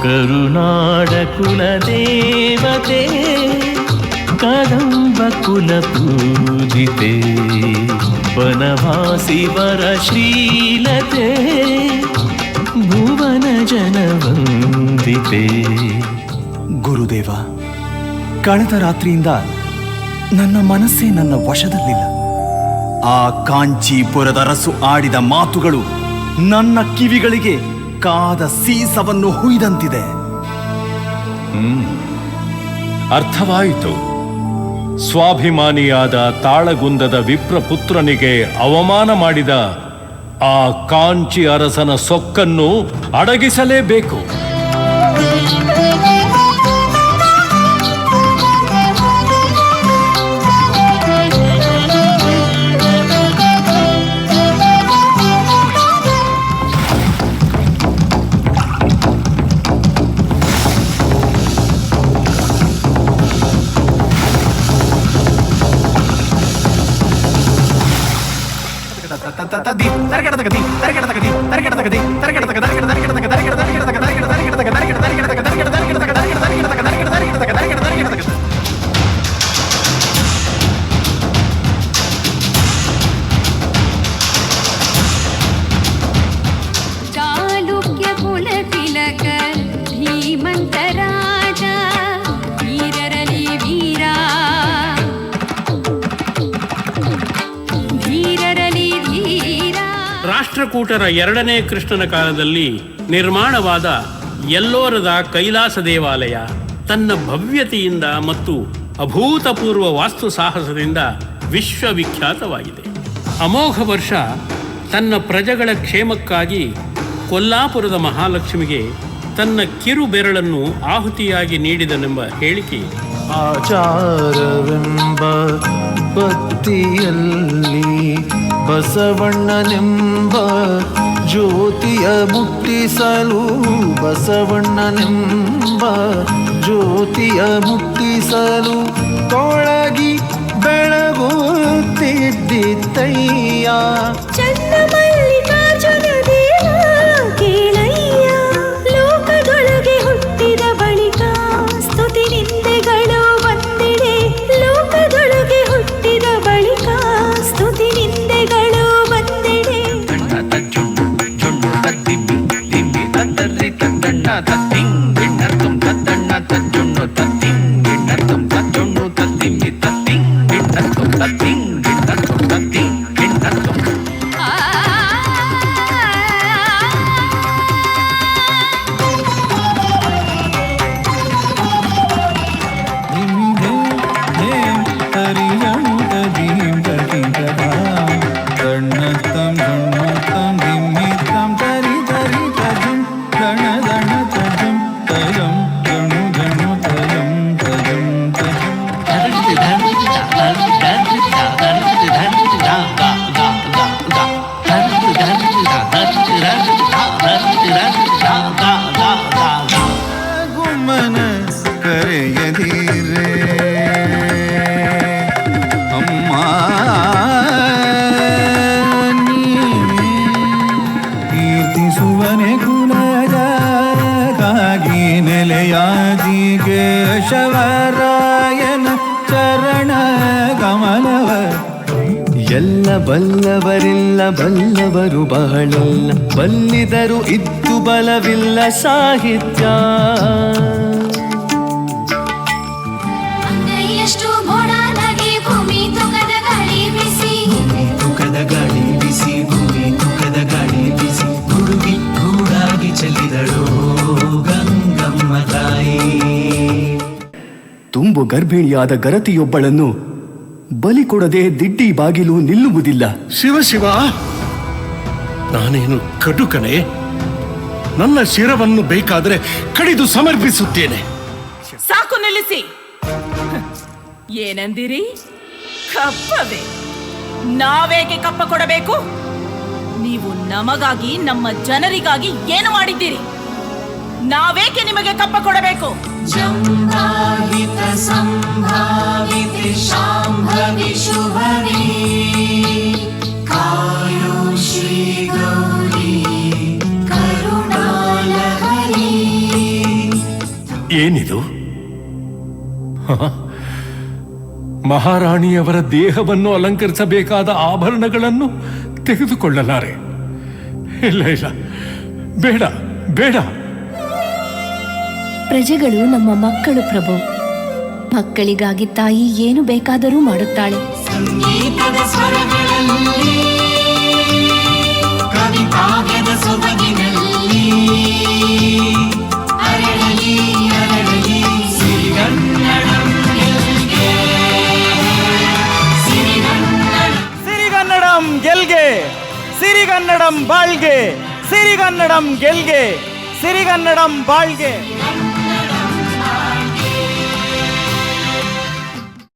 ಕರುನಾಡ ಕುಲದೇವತೆ ಕದಂಬ ಕುಲ ಪೂಜಿತೆ ಬನವಾಸಿ ವರ ಶ್ರೀಲತೆ ಭುವನ ಜನವಂದಿತೆ. ಗುರುದೇವ, ಕಳೆದ ರಾತ್ರಿಯಿಂದ ನನ್ನ ಮನಸ್ಸೇ ನನ್ನ ವಶದಲ್ಲಿಲ್ಲ. ಆ ಕಾಂಚೀಪುರದ ಅರಸು ಆಡಿದ ಮಾತುಗಳು ನನ್ನ ಕಿವಿಗಳಿಗೆ ಕಾದ ಸೀಸವನ್ನು ಹುಯ್ದಂತಿದೆ. ಅರ್ಥವಾಯಿತು. ಸ್ವಾಭಿಮಾನಿಯಾದ ತಾಳಗುಂದದ ವಿಪ್ರಪುತ್ರನಿಗೆ ಅವಮಾನ ಮಾಡಿದ ಆ ಕಾಂಚಿ ಅರಸನ ಸೊಕ್ಕನ್ನು ಅಡಗಿಸಲೇಬೇಕು. ಚಾಲುಕ್ಯ ಕುಲ ತಿಲಕ ಧೀಮಂತ ರಾಜ ವೀರರಲಿ ವೀರ ಧೀರರಲಿ ಧೀರ. ರಾಷ್ಟ್ರಕೂಟರ ಎರಡನೇ ಕೃಷ್ಣನ ಕಾಲದಲ್ಲಿ ನಿರ್ಮಾಣವಾದ ಎಲ್ಲೋರದ ಕೈಲಾಸ ದೇವಾಲಯ ತನ್ನ ಭವ್ಯತೆಯಿಂದ ಮತ್ತು ಅಭೂತಪೂರ್ವ ವಾಸ್ತು ಸಾಹಸದಿಂದ ವಿಶ್ವವಿಖ್ಯಾತವಾಗಿದೆ. ಅಮೋಘ ವರ್ಷ ತನ್ನ ಪ್ರಜೆಗಳ ಕ್ಷೇಮಕ್ಕಾಗಿ ಕೊಲ್ಲಾಪುರದ ಮಹಾಲಕ್ಷ್ಮಿಗೆ ತನ್ನ ಕಿರು ಬೆರಳನ್ನು ಆಹುತಿಯಾಗಿ ನೀಡಿದನೆಂಬ ಹೇಳಿಕೆ ಆಚಾರವೆಂಬ ಬತ್ತಿಯಲ್ಲಿ ಬಸವಣ್ಣನೆಂಬ ಜ್ಯೋತಿಯ ಮುಟ್ಟಿಸಲು ಬಸವಣ್ಣನೆಂಬ ಜ್ಯೋತಿಯ ಮುಟ್ಟಿಸಲು ತೊಳಗಿ ಬೆಳಗುತ್ತಿದ್ದಿತ್ತಯ್ಯ. ಚನ್ನ ಮಲ್ಲಿಕಾರ್ಜುನ ದೇವ ಕೇಳಯ್ಯ, ಲೋಕದೊಳಗೆ ಹುಟ್ಟಿದ ಬಳಿಕ ಸ್ತುತಿ ನಿಂದೆಗಳು ಬಂದಿಡೆ. ಲೋಕದೊಳಗೆ ಹುಟ್ಟಿದ ಬಳಿಕ ಸ್ತುತಿ ನಿಂದೆಗಳು ಬಂದಿಡೆ. ಗುಮ್ಮನ ಕರೆಯದಿರೆ ಅಮ್ಮ ಕೀರ್ತಿಸುವನೆ ಕುಲಜಾಗಿ ನೆಲೆಯಾದಿ ಕೇಶವರಾಯನ ಚರಣ ಕಮಲವ. ಎಲ್ಲ ಬಲ್ಲವರಿಲ್ಲ ಬಲ್ಲವರು ಬಹಳಿಲ್ಲ, ಬಲ್ಲಿದರು ಇದ್ದು ಬಲವಿಲ್ಲ ಸಾಹಿತ್ಯ. ಅಂಗೈಯಷ್ಟು ಗೋಡಾನಗೆ ಭೂಮಿ ತುಕದ ಗಾಳಿ ಬಿಸಿ, ತುಕದ ಗಾಳಿ ಬಿಸಿ, ಭೂಮಿ ತುಕದ ಗಾಳಿ ಬಿಸಿ, ಗುಡುಗಿ ಗೂಡಾಗಿ ಚೆಲ್ಲಿದಳು ಗಂಗಮ್ಮ ತಾಯಿ. ತುಂಬು ಗರ್ಭಿಣಿಯಾದ ಗರತಿಯೊಬ್ಬಳನ್ನು ಬಲಿ ಕೊಡದೆ ದಿಡ್ಡಿ ಬಾಗಿಲು ನಿಲ್ಲುವುದಿಲ್ಲ. ಶಿವ ಶಿವ, ನಾನೇನು ಕಟುಕನೆ? ನನ್ನ ಶಿರವನ್ನು ಬೇಕಾದರೆ ಕಡಿದು ಸಮರ್ಪಿಸುತ್ತೇನೆ. ಸಾಕು, ನಿಲ್ಲಿಸಿ. ಏನಂದಿರಿ? ಕಪ್ಪವೇ? ನಾವೇಕೆ ಕಪ್ಪ ಕೊಡಬೇಕು? ನೀವು ನಮಗಾಗಿ, ನಮ್ಮ ಜನರಿಗಾಗಿ ಏನು ಮಾಡಿದ್ದೀರಿ? ನಾವೇಕೆ ನಿಮಗೆ ಕಪ್ಪ ಕೊಡಬೇಕು? ಜಂಭಾವಿತ ಸಂಭಾವಿತೆ ಶಾಂಭವಿ ಶುಭವಿ ಕಾಯೋ ಶ್ರೀ ಗೌರಿ ಕರುಣಾಲಹರಿ. ಏನಿದು? ಮಹಾರಾಣಿಯವರ ದೇಹವನ್ನು ಅಲಂಕರಿಸಬೇಕಾದ ಆಭರಣಗಳನ್ನು ತೆಗೆದುಕೊಳ್ಳಲಾರೆ. ಇಲ್ಲ ಇಲ್ಲ, ಬೇಡ ಬೇಡ. ಪ್ರಜೆಗಳು ನಮ್ಮ ಮಕ್ಕಳು ಪ್ರಭು. ಮಕ್ಕಳಿಗಾಗಿ ತಾಯಿ ಏನು ಬೇಕಾದರೂ ಮಾಡುತ್ತಾಳೆ. ಸಂಗೀತದ ಸ್ವರಗಳಲ್ಲಿ ಕವಿಕಾವ್ಯದ ಸೊಬಗಿನಲ್ಲಿ ಅರಳಲಿ ಅರಳಲಿ ಸಿರಿಗನ್ನಡಂ ಗೆಲ್ಗೆ, ಸಿರಿಗನ್ನಡಂ ಗೆಲ್ಗೆ, ಸಿರಿಗನ್ನಡಂ ಬಾಳ್ಗೆ, ಸಿರಿಗನ್ನಡಂ ಗೆಲ್ಗೆ, ಸಿರಿಗನ್ನಡಂ ಬಾಳ್ಗೆ.